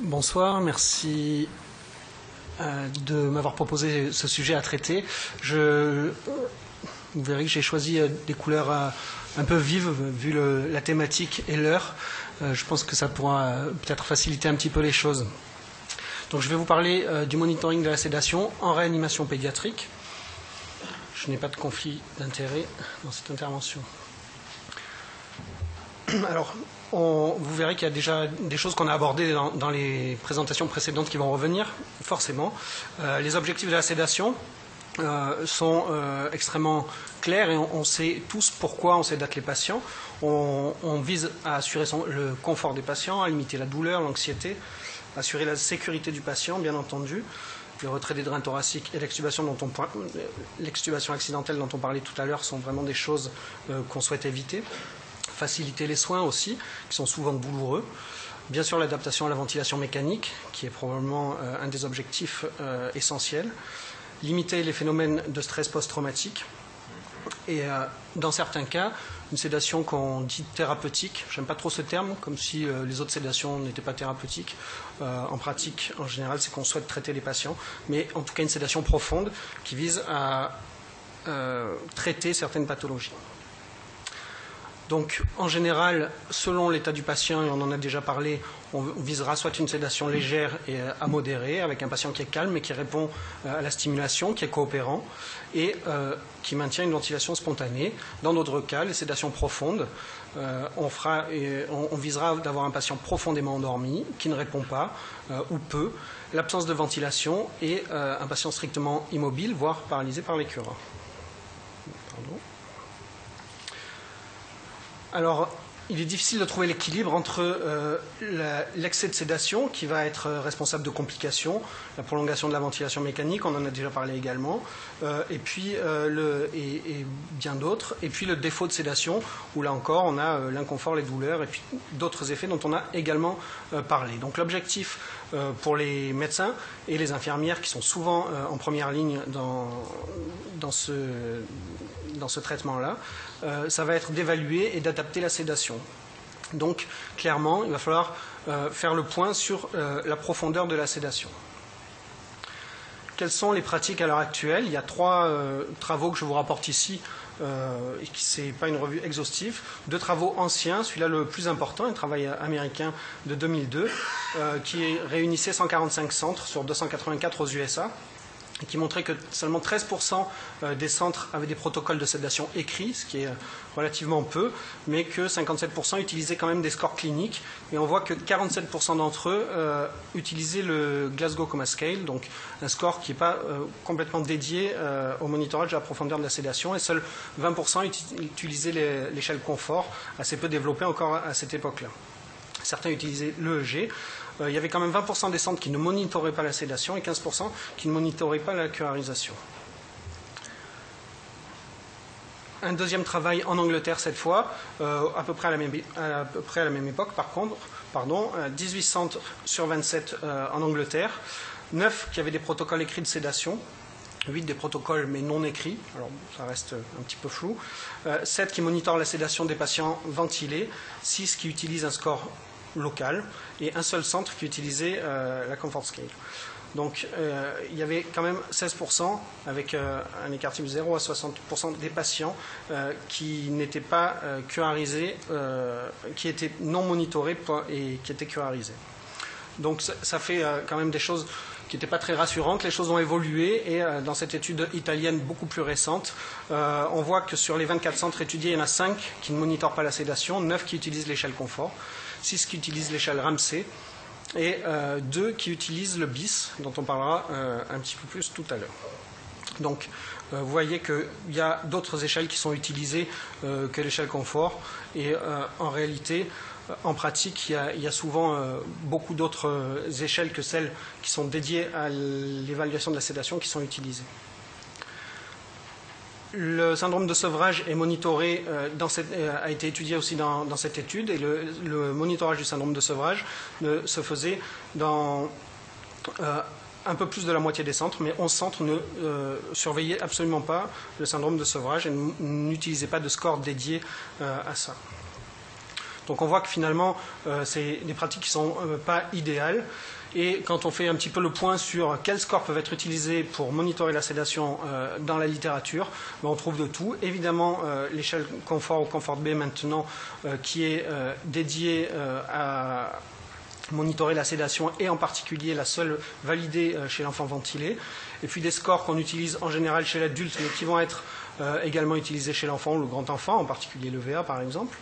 Bonsoir, merci de m'avoir proposé ce sujet à traiter. Vous verrez que j'ai choisi des couleurs un peu vives vu la thématique et l'heure. Je pense que ça pourra peut-être faciliter un petit peu les choses. Donc je vais vous parler du monitoring de la sédation en réanimation pédiatrique. Je n'ai pas de conflit d'intérêt dans cette intervention. Alors, vous verrez qu'il y a déjà des choses qu'on a abordées dans les présentations précédentes qui vont revenir, forcément. Les objectifs de la sédation sont extrêmement clairs et on sait tous pourquoi on sédate les patients. On vise à assurer le confort des patients, à limiter la douleur, l'anxiété, assurer la sécurité du patient, bien entendu. Le retrait des drains thoraciques et l'extubation accidentelle dont on parlait tout à l'heure sont vraiment des choses qu'on souhaite éviter. Faciliter les soins aussi, qui sont souvent douloureux. Bien sûr, l'adaptation à la ventilation mécanique, qui est probablement un des objectifs essentiels. Limiter les phénomènes de stress post-traumatique. Et dans certains cas, une sédation qu'on dit thérapeutique, j'aime pas trop ce terme, comme si les autres sédations n'étaient pas thérapeutiques. En pratique, en général, c'est qu'on souhaite traiter les patients, mais en tout cas une sédation profonde qui vise à traiter certaines pathologies. Donc, en général, selon l'état du patient, et on en a déjà parlé, on visera soit une sédation légère et à modérée, avec un patient qui est calme et qui répond à la stimulation, qui est coopérant, et qui maintient une ventilation spontanée. Dans d'autres cas, les sédations profondes, on visera d'avoir un patient profondément endormi, qui ne répond pas, ou peu, l'absence de ventilation, et un patient strictement immobile, voire paralysé par l'écureur. Pardon. Alors, il est difficile de trouver l'équilibre entre l'excès de sédation, qui va être responsable de complications, la prolongation de la ventilation mécanique, on en a déjà parlé également, et puis bien d'autres, et puis le défaut de sédation, où là encore on a l'inconfort, les douleurs, et puis d'autres effets dont on a également parlé. Donc l'objectif pour les médecins et les infirmières, qui sont souvent en première ligne dans ce traitement-là, ça va être d'évaluer et d'adapter la sédation. Donc, clairement, il va falloir faire le point sur la profondeur de la sédation. Quelles sont les pratiques à l'heure actuelle? Il y a 3 travaux que je vous rapporte ici, ce n'est pas une revue exhaustive. 2 travaux anciens, celui-là le plus important, un travail américain de 2002, qui réunissait 145 centres sur 284 aux USA, et qui montrait que seulement 13% des centres avaient des protocoles de sédation écrits, ce qui est relativement peu, mais que 57% utilisaient quand même des scores cliniques. Et on voit que 47% d'entre eux utilisaient le Glasgow Coma Scale, donc un score qui n'est pas complètement dédié au monitorage de la profondeur de la sédation, et seuls 20% utilisaient l'échelle confort, assez peu développée encore à cette époque-là. Certains utilisaient l'EEG. Il y avait quand même 20% des centres qui ne monitoraient pas la sédation et 15% qui ne monitoraient pas la curarisation. Un deuxième travail en Angleterre cette fois, à peu près à la même époque, 18 centres sur 27 en Angleterre, 9 qui avaient des protocoles écrits de sédation, 8 des protocoles mais non écrits, alors ça reste un petit peu flou, 7 qui monitorent la sédation des patients ventilés, 6 qui utilisent un score local et un seul centre qui utilisait la Comfort Scale. Donc il y avait quand même 16% avec un écart type 0 à 60% des patients qui n'étaient pas curarisés, qui étaient non monitorés et qui étaient curarisés. Donc ça fait quand même des choses qui n'étaient pas très rassurantes. Les choses ont évolué et dans cette étude italienne beaucoup plus récente, on voit que sur les 24 centres étudiés, il y en a 5 qui ne monitorent pas la sédation, 9 qui utilisent l'échelle confort, 6 qui utilisent l'échelle Ramsay et 2 qui utilisent le BIS, dont on parlera un petit peu plus tout à l'heure. Donc, vous voyez qu'il y a d'autres échelles qui sont utilisées que l'échelle confort et en réalité, en pratique, il y a souvent beaucoup d'autres échelles que celles qui sont dédiées à l'évaluation de la sédation qui sont utilisées. Le syndrome de sevrage est monitoré, a été étudié aussi dans cette étude, et le monitorage du syndrome de sevrage se faisait dans un peu plus de la moitié des centres, mais 11 centres ne surveillaient absolument pas le syndrome de sevrage et n'utilisaient pas de score dédié à ça. Donc on voit que finalement, c'est des pratiques qui ne sont pas idéales. Et quand on fait un petit peu le point sur quels scores peuvent être utilisés pour monitorer la sédation dans la littérature, on trouve de tout. Évidemment, l'échelle confort ou confort B maintenant, qui est dédiée à monitorer la sédation et en particulier la seule validée chez l'enfant ventilé. Et puis des scores qu'on utilise en général chez l'adulte, mais qui vont être également utilisés chez l'enfant ou le grand enfant, en particulier le VA par exemple.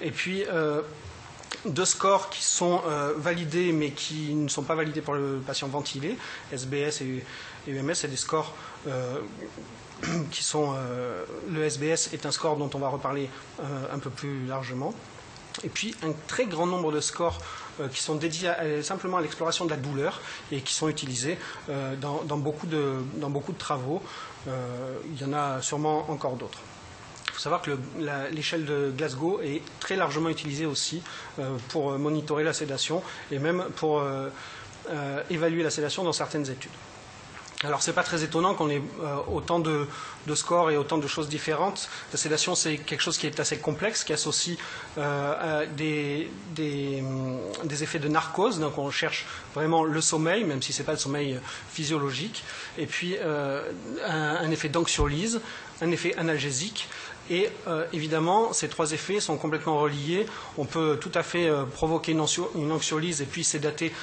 Et puis deux scores qui sont validés mais qui ne sont pas validés pour le patient ventilé, SBS et UMS, c'est des scores qui sont... le SBS est un score dont on va reparler un peu plus largement. Et puis un très grand nombre de scores qui sont dédiés simplement à l'exploration de la douleur et qui sont utilisés dans beaucoup de travaux. Il y en a sûrement encore d'autres. Il faut savoir que l'échelle de Glasgow est très largement utilisée aussi pour monitorer la sédation et même pour évaluer la sédation dans certaines études. Alors, ce n'est pas très étonnant qu'on ait autant de scores et autant de choses différentes. La sédation, c'est quelque chose qui est assez complexe, qui associe des effets de narcose. Donc, on cherche vraiment le sommeil, même si ce n'est pas le sommeil physiologique. Et puis, un effet d'anxiolyse, un effet analgésique. Et évidemment, ces trois effets sont complètement reliés. On peut tout à fait provoquer une anxiolyse et puis sédater,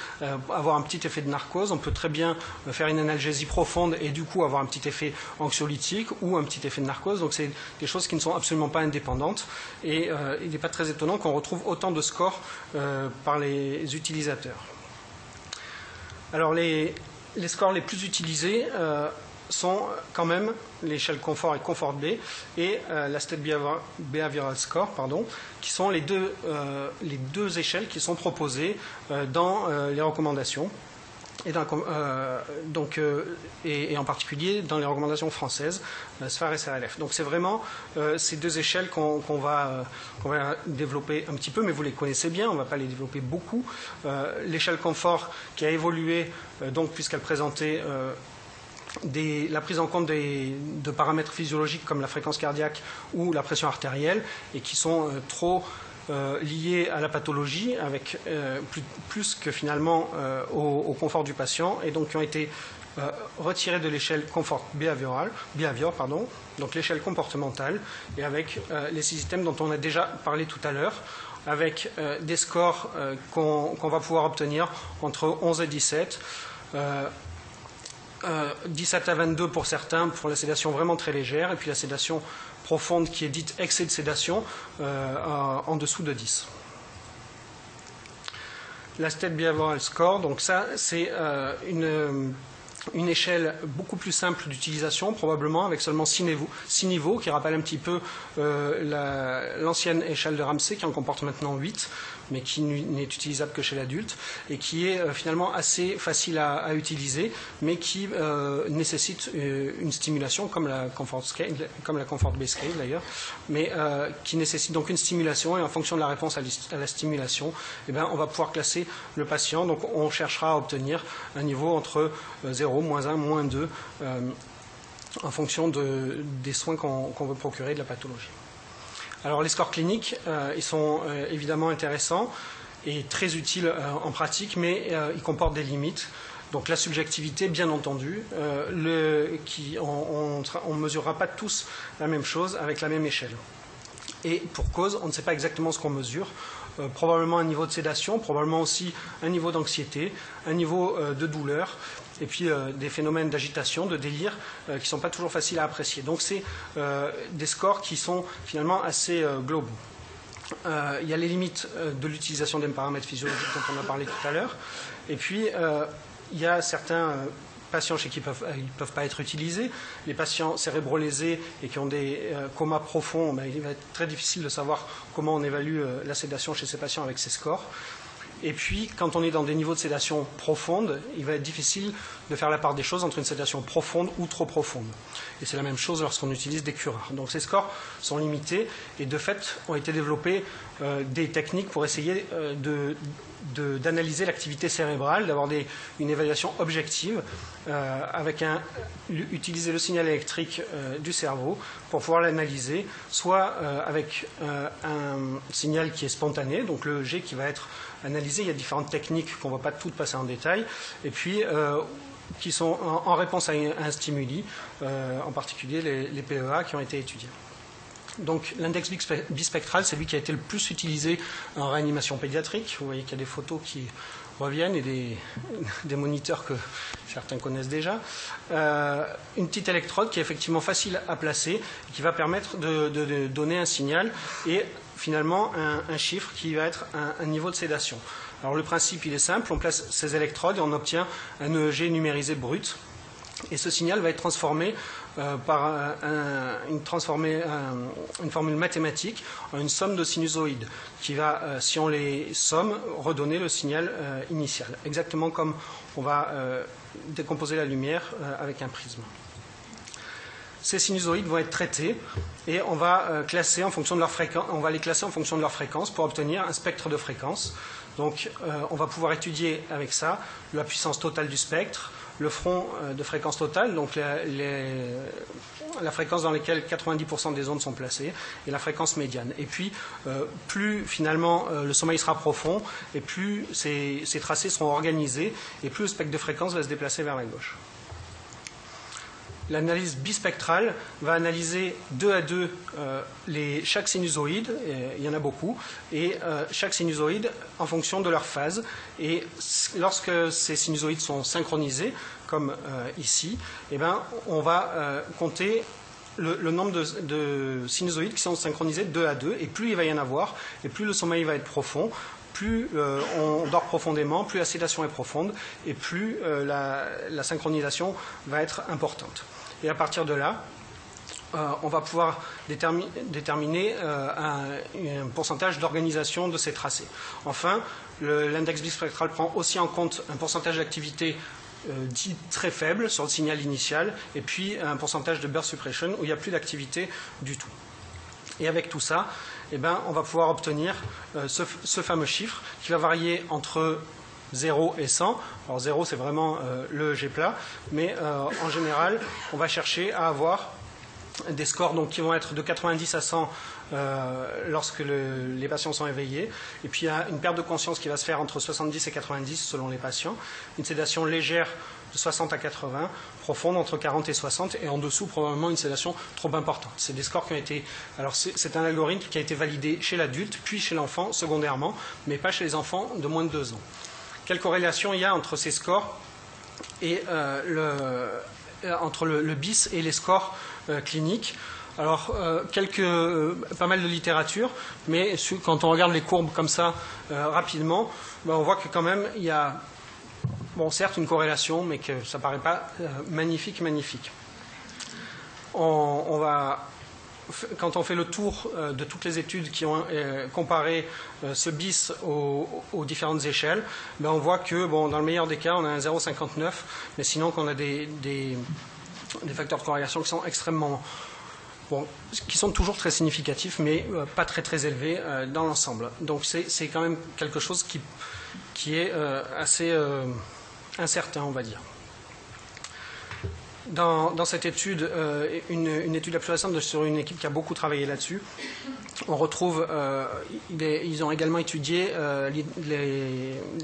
avoir un petit effet de narcose. On peut très bien faire une analgésie profonde et du coup avoir un petit effet anxiolytique ou un petit effet de narcose. Donc c'est des choses qui ne sont absolument pas indépendantes. Et il n'est pas très étonnant qu'on retrouve autant de scores par les utilisateurs. Alors les scores les plus utilisés sont quand même l'échelle confort et confort B et la State Behavioral Score, qui sont les deux échelles qui sont proposées dans les recommandations et en particulier dans les recommandations françaises, SPHAR et SRLF. Donc c'est vraiment ces deux échelles qu'on va développer un petit peu, mais vous les connaissez bien, on ne va pas les développer beaucoup. L'échelle confort qui a évolué puisqu'elle présentait la prise en compte de paramètres physiologiques comme la fréquence cardiaque ou la pression artérielle et qui sont trop liés à la pathologie avec plus que finalement au confort du patient et donc qui ont été retirés de l'échelle confort behavior, donc l'échelle comportementale et avec les systèmes dont on a déjà parlé tout à l'heure avec des scores qu'on va pouvoir obtenir entre 11 et 17 17 à 22 pour certains, pour la sédation vraiment très légère, et puis la sédation profonde qui est dite excès de sédation en dessous de 10. La State Behavioral Score, donc ça c'est une échelle beaucoup plus simple d'utilisation, probablement avec seulement 6 niveaux, qui rappelle un petit peu l'ancienne échelle de Ramsey, qui en comporte maintenant 8, mais qui n'est utilisable que chez l'adulte, et qui est finalement assez facile à utiliser, mais qui nécessite une stimulation, comme la Confort B Scale d'ailleurs, mais qui nécessite donc une stimulation, et en fonction de la réponse à la stimulation, on va pouvoir classer le patient, donc on cherchera à obtenir un niveau entre 0, moins 1, moins 2, en fonction des soins qu'on veut procurer de la pathologie. Alors les scores cliniques, ils sont évidemment intéressants et très utiles en pratique, mais ils comportent des limites. Donc la subjectivité, bien entendu, on ne mesurera pas tous la même chose avec la même échelle. Et pour cause, on ne sait pas exactement ce qu'on mesure. Probablement un niveau de sédation, probablement aussi un niveau d'anxiété, un niveau de douleur, et puis des phénomènes d'agitation, de délire, qui ne sont pas toujours faciles à apprécier. Donc c'est des scores qui sont finalement assez globaux. Il y a les limites de l'utilisation des paramètres physiologiques dont on a parlé tout à l'heure, et puis il y a certains patients chez qui ils peuvent pas être utilisés. Les patients cérébrolésés et qui ont des comas profonds, il va être très difficile de savoir comment on évalue la sédation chez ces patients avec ces scores. Et puis, quand on est dans des niveaux de sédation profonde, il va être difficile de faire la part des choses entre une sédation profonde ou trop profonde. Et c'est la même chose lorsqu'on utilise des cureurs. Donc ces scores sont limités et de fait ont été développés des techniques pour essayer d'analyser l'activité cérébrale, d'avoir une évaluation objective, utiliser le signal électrique du cerveau pour pouvoir l'analyser, soit avec un signal qui est spontané, donc le EEG qui va être analysé. Il y a différentes techniques qu'on ne va pas toutes passer en détail, et puis qui sont en réponse à un stimuli, en particulier les PEA qui ont été étudiés. Donc l'index bispectral, c'est lui qui a été le plus utilisé en réanimation pédiatrique. Vous voyez qu'il y a des photos qui reviennent et des moniteurs que certains connaissent déjà. Une petite électrode qui est effectivement facile à placer et qui va permettre de donner un signal et finalement un chiffre qui va être un niveau de sédation. Alors le principe, il est simple, on place ces électrodes et on obtient un EEG numérisé brut. Et ce signal va être transformé par une formule mathématique en une somme de sinusoïdes qui va, si on les somme, redonner le signal initial. Exactement comme on va décomposer la lumière avec un prisme. Ces sinusoïdes vont être traités et on va classer en fonction de leur fréquence. On va les classer en fonction de leur fréquence pour obtenir un spectre de fréquence. Donc, on va pouvoir étudier avec ça la puissance totale du spectre, le front de fréquence totale, donc la fréquence dans laquelle 90% des ondes sont placées, et la fréquence médiane. Et puis, plus finalement le sommeil sera profond, et plus ces tracés seront organisés, et plus le spectre de fréquence va se déplacer vers la gauche. L'analyse bispectrale va analyser 2 à 2 chaque sinusoïde, il y en a beaucoup, et chaque sinusoïde en fonction de leur phase. Et lorsque ces sinusoïdes sont synchronisés, comme ici, eh ben, on va compter le nombre de sinusoïdes qui sont synchronisés 2 à 2, et plus il va y en avoir, et plus le sommeil va être profond, plus on dort profondément, plus la sédation est profonde, et plus la synchronisation va être importante. Et à partir de là, on va pouvoir déterminer un pourcentage d'organisation de ces tracés. Enfin, l'index bispectral prend aussi en compte un pourcentage d'activité dit très faible sur le signal initial, et puis un pourcentage de burst suppression où il n'y a plus d'activité du tout. Et avec tout ça, eh ben, on va pouvoir obtenir ce fameux chiffre qui va varier entre 0 et 100. Alors 0, c'est vraiment le EEG plat, mais en général, on va chercher à avoir des scores donc, qui vont être de 90 à 100 lorsque les patients sont éveillés. Et puis il y a une perte de conscience qui va se faire entre 70 et 90 selon les patients. Une sédation légère de 60 à 80, profonde entre 40 et 60, et en dessous probablement une sédation trop importante. C'est des scores qui ont été... Alors c'est un algorithme qui a été validé chez l'adulte, puis chez l'enfant secondairement, mais pas chez les enfants de moins de 2 ans. Quelle corrélation il y a entre ces scores et entre le BIS et les scores cliniques? Alors, pas mal de littérature, mais quand on regarde les courbes comme ça rapidement, ben on voit que quand même il y a, bon, certes une corrélation, mais que ça ne paraît pas magnifique. Quand on fait le tour de toutes les études qui ont comparé ce BIS aux différentes échelles, ben on voit que bon, dans le meilleur des cas, on a un 0,59, mais sinon qu'on a des facteurs de corrélation qui sont extrêmement... Bon, qui sont toujours très significatifs, mais pas très élevés dans l'ensemble. Donc c'est quand même quelque chose qui est assez incertain, on va dire. Dans cette étude, une étude la plus récente sur une équipe qui a beaucoup travaillé là-dessus, on retrouve, ils ont également étudié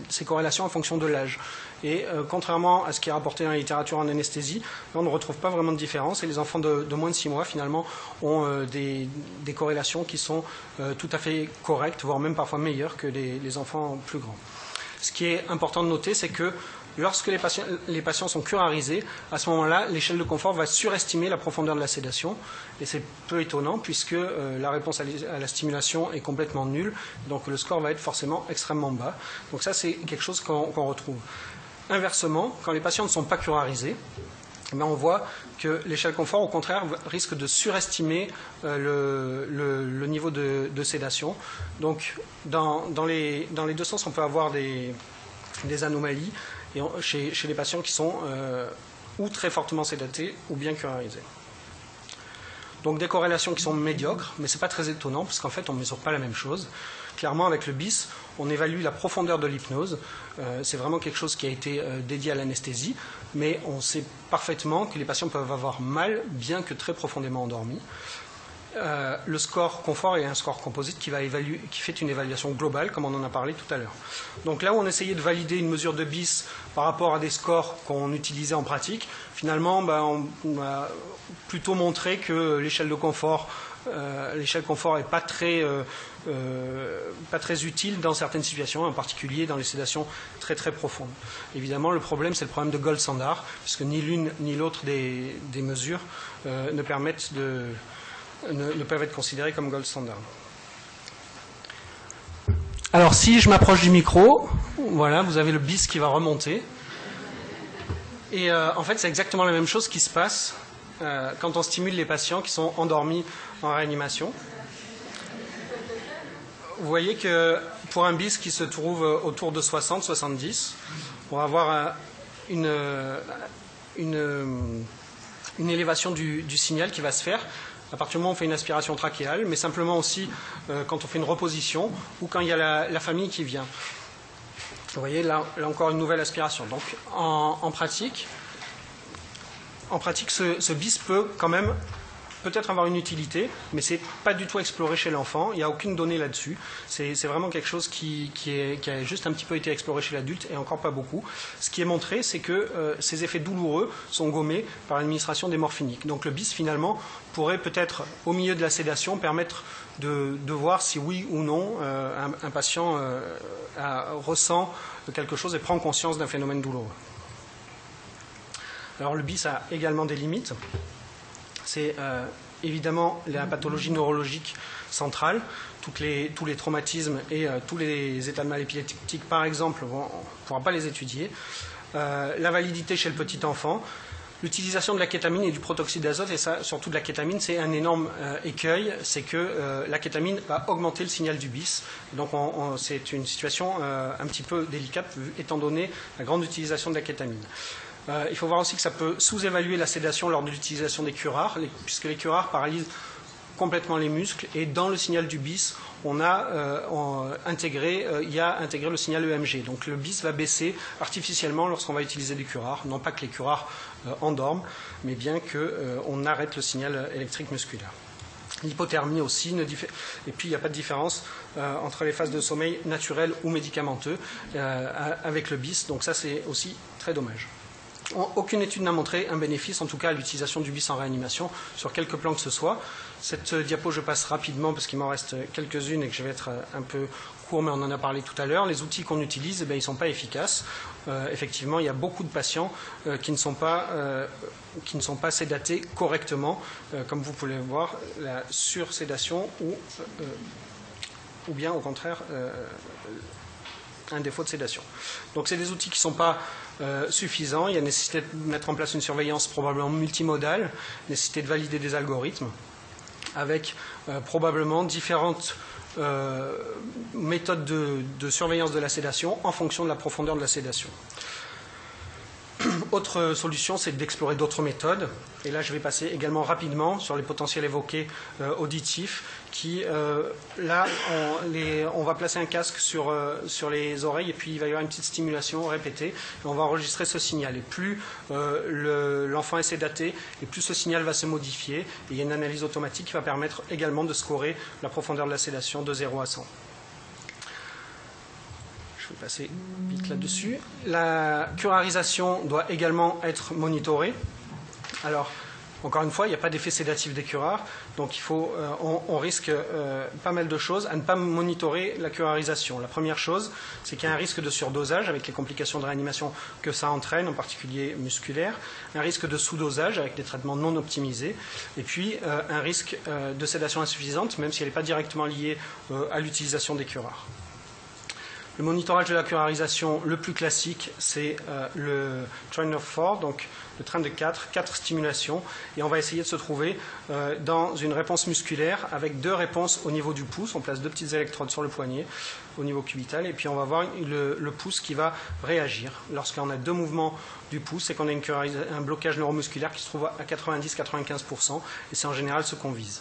ces corrélations en fonction de l'âge. Et contrairement à ce qui est rapporté dans la littérature en anesthésie, on ne retrouve pas vraiment de différence. Et les enfants de moins de 6 mois, finalement, ont des corrélations qui sont tout à fait correctes, voire même parfois meilleures que les enfants plus grands. Ce qui est important de noter, c'est que lorsque les patients sont curarisés, à ce moment-là, l'échelle de confort va surestimer la profondeur de la sédation. Et c'est peu étonnant puisque la réponse à la stimulation est complètement nulle. Donc le score va être forcément extrêmement bas. Donc ça, c'est quelque chose qu'on retrouve. Inversement, quand les patients ne sont pas curarisés, ben on voit que l'échelle confort, au contraire, risque de surestimer le niveau de sédation. Donc dans les deux sens, on peut avoir des anomalies chez les patients qui sont ou très fortement sédatés ou bien curarisés. Donc des corrélations qui sont médiocres, mais ce n'est pas très étonnant, parce qu'en fait, on ne mesure pas la même chose. Clairement, avec le BIS, on évalue la profondeur de l'hypnose. C'est vraiment quelque chose qui a été dédié à l'anesthésie, mais on sait parfaitement que les patients peuvent avoir mal, bien que très profondément endormis. Le score confort est un score composite qui fait une évaluation globale, comme on en a parlé tout à l'heure. Donc là où on essayait de valider une mesure de BIS par rapport à des scores qu'on utilisait en pratique, finalement, on a plutôt montré que l'échelle de confort n'est pas très utile dans certaines situations, en particulier dans les sédations très très profondes. Évidemment, le problème, c'est le problème de gold standard, puisque ni l'une ni l'autre des mesures ne peuvent être considérées comme gold standard. Alors, si je m'approche du micro, voilà, vous avez le BIS qui va remonter. Et en fait, c'est exactement la même chose qui se passe quand on stimule les patients qui sont endormis en réanimation. Vous voyez que pour un BIS qui se trouve autour de 60-70, on va avoir une élévation du signal qui va se faire à partir du moment où on fait une aspiration trachéale, mais simplement aussi quand on fait une reposition ou quand il y a la famille qui vient. Vous voyez, là encore une nouvelle aspiration. Donc en pratique, ce BIS peut quand même peut-être avoir une utilité, mais ce n'est pas du tout exploré chez l'enfant. Il n'y a aucune donnée là-dessus. C'est vraiment quelque chose qui a juste un petit peu été exploré chez l'adulte et encore pas beaucoup. Ce qui est montré, c'est que ces effets douloureux sont gommés par l'administration des morphiniques. Donc le BIS, finalement, pourrait peut-être, au milieu de la sédation, permettre de voir si oui ou non un patient ressent quelque chose et prend conscience d'un phénomène douloureux. Alors le BIS a également des limites. C'est évidemment la pathologie neurologique centrale, tous les traumatismes et tous les états de mal épileptique, par exemple, on ne pourra pas les étudier. La validité chez le petit enfant, l'utilisation de la kétamine et du protoxyde d'azote, et ça, surtout de la kétamine, c'est un énorme écueil, c'est que la kétamine va augmenter le signal du BIS. Donc c'est une situation un petit peu délicate, étant donné la grande utilisation de la kétamine. Il faut voir aussi que ça peut sous-évaluer la sédation lors de l'utilisation des curares, puisque les curares paralysent complètement les muscles, et dans le signal du BIS, il y a intégré le signal EMG. Donc le BIS va baisser artificiellement lorsqu'on va utiliser des curares, non pas que les curares endorment, mais bien qu'on arrête le signal électrique musculaire. L'hypothermie aussi, et puis il n'y a pas de différence entre les phases de sommeil naturelles ou médicamenteux avec le BIS, donc ça c'est aussi très dommage. Aucune étude n'a montré un bénéfice, en tout cas à l'utilisation du BIS en réanimation, sur quelque plan que ce soit. Cette diapo, je passe rapidement parce qu'il m'en reste quelques-unes et que je vais être un peu court, mais on en a parlé tout à l'heure. Les outils qu'on utilise, ils ne sont pas efficaces. Effectivement, il y a beaucoup de patients qui ne sont pas sédatés correctement, comme vous pouvez le voir, la sursédation ou bien au contraire un défaut de sédation. Donc c'est des outils qui ne sont pas suffisants. Il y a nécessité de mettre en place une surveillance probablement multimodale, nécessité de valider des algorithmes avec probablement différentes méthodes de surveillance de la sédation en fonction de la profondeur de la sédation. Autre solution, c'est d'explorer d'autres méthodes. Et là, je vais passer également rapidement sur les potentiels évoqués auditifs qui, là, on va placer un casque sur les oreilles et puis il va y avoir une petite stimulation répétée et on va enregistrer ce signal. Et plus l'enfant est sédaté, et plus ce signal va se modifier. Et il y a une analyse automatique qui va permettre également de scorer la profondeur de la sédation de 0 à 100. Je vais passer vite là-dessus. La curarisation doit également être monitorée. Alors, encore une fois, il n'y a pas d'effet sédatif des curares, donc on risque pas mal de choses à ne pas monitorer la curarisation. La première chose, c'est qu'il y a un risque de surdosage avec les complications de réanimation que ça entraîne, en particulier musculaire, un risque de sous-dosage avec des traitements non optimisés, et puis un risque de sédation insuffisante, même si elle n'est pas directement liée à l'utilisation des curares. Le monitorage de la curarisation le plus classique, c'est le train of 4, donc le train de 4 stimulations, et on va essayer de se trouver dans une réponse musculaire avec 2 réponses au niveau du pouce. On place 2 petites électrodes sur le poignet, au niveau cubital, et puis on va voir le pouce qui va réagir lorsqu'on a deux mouvements du pouce et qu'on a un blocage neuromusculaire qui se trouve à 90-95%, et c'est en général ce qu'on vise.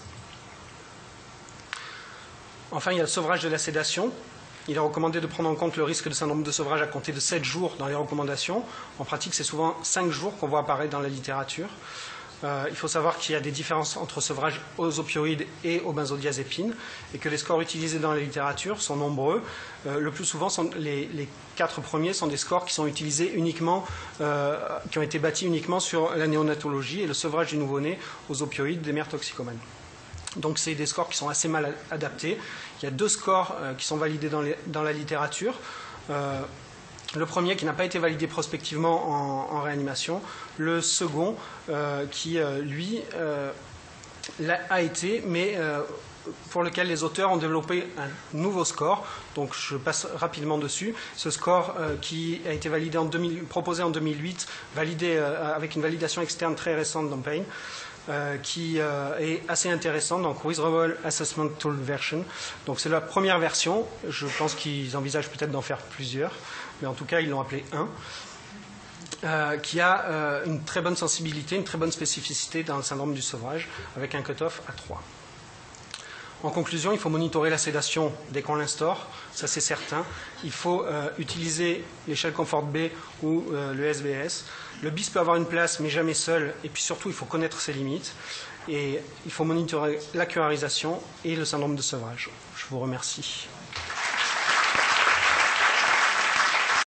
Enfin, il y a le sevrage de la sédation. Il est recommandé de prendre en compte le risque de syndrome de sevrage à compter de 7 jours dans les recommandations. En pratique, c'est souvent 5 jours qu'on voit apparaître dans la littérature. Il faut savoir qu'il y a des différences entre sevrage aux opioïdes et aux benzodiazépines et que les scores utilisés dans la littérature sont nombreux. Le plus souvent, les 4 premiers sont des scores qui sont utilisés uniquement, qui ont été bâtis uniquement sur la néonatologie et le sevrage du nouveau-né aux opioïdes des mères toxicomanes. Donc c'est des scores qui sont assez mal adaptés. Il y a 2 scores qui sont validés dans la littérature. Le premier qui n'a pas été validé prospectivement en réanimation. Le second qui, lui, a été, mais pour lequel les auteurs ont développé un nouveau score. Donc je passe rapidement dessus. Ce score qui a été validé proposé en 2008, validé avec une validation externe très récente dans Pain. Qui est assez intéressant, donc Withdrawal Assessment Tool Version. Donc c'est la première version, je pense qu'ils envisagent peut-être d'en faire plusieurs, mais en tout cas ils l'ont appelé 1, qui a une très bonne sensibilité, une très bonne spécificité dans le syndrome du sevrage, avec un cutoff à 3. En conclusion, il faut monitorer la sédation dès qu'on l'instaure, ça c'est certain. Il faut utiliser l'échelle Comfort B ou le SBS. Le BIS peut avoir une place, mais jamais seul. Et puis surtout, il faut connaître ses limites. Et il faut monitorer la curarisation et le syndrome de sevrage. Je vous remercie.